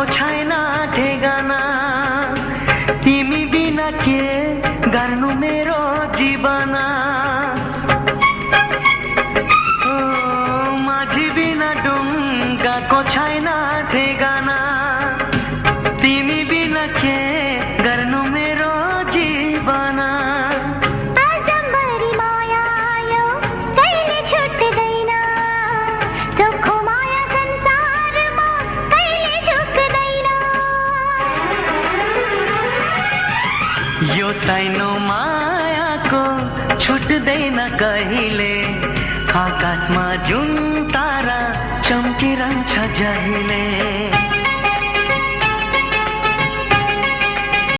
छैन ठेगाना। तिमी बिना के गर्नु मेरो जीवन। माझी बिना ढुङ्गाको छैन ठेगाना। तिमी बिना के गर्नु मेरो जीवन। आजम्बरी माया यो कहिले छुट्दैन। चोखो माया संसारमा कहिले झुक्दैन। यो सानो मायाको छुट्दैन कहिले। आकाशमा जुन तारा चम्किरहन्छ जहिले।